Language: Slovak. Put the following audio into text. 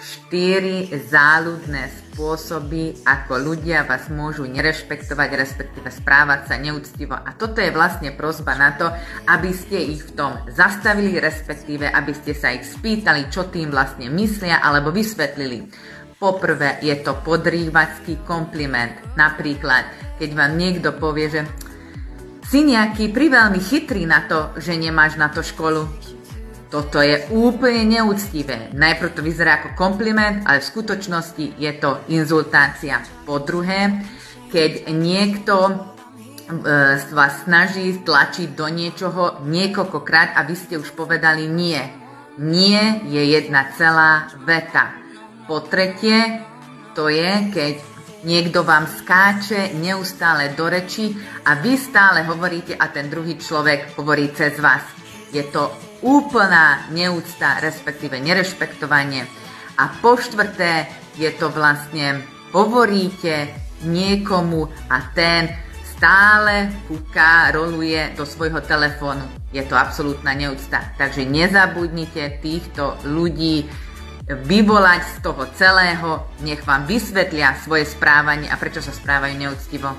4 záľudné spôsoby, ako ľudia vás môžu nerešpektovať, respektíve správať sa neúctivo. A toto je vlastne prosba na to, aby ste ich v tom zastavili, respektíve aby ste sa ich spýtali, čo tým vlastne myslia, alebo vysvetlili. Poprvé je to podrývačský kompliment. Napríklad, keď vám niekto povie, že si nejaký priveľmi chytrý na to, že nemáš na to školu. Toto je úplne neúctivé. Najprv to vyzerá ako kompliment, ale v skutočnosti je to inzultácia. Po druhé, keď niekto vás snaží tlačiť do niečoho niekoľkokrát a vy ste už povedali nie. Nie je jedna celá veta. Po tretie, to je, keď niekto vám skáče neustále do reči a vy stále hovoríte a ten druhý človek hovorí cez vás. Je to úplná neúcta, respektíve nerešpektovanie. A po štvrté je to vlastne, hovoríte niekomu a ten stále kúka, roluje do svojho telefónu. Je to absolútna neúcta. Takže nezabudnite týchto ľudí vyvolať z toho celého, nech vám vysvetlia svoje správanie a prečo sa správajú neúctivo.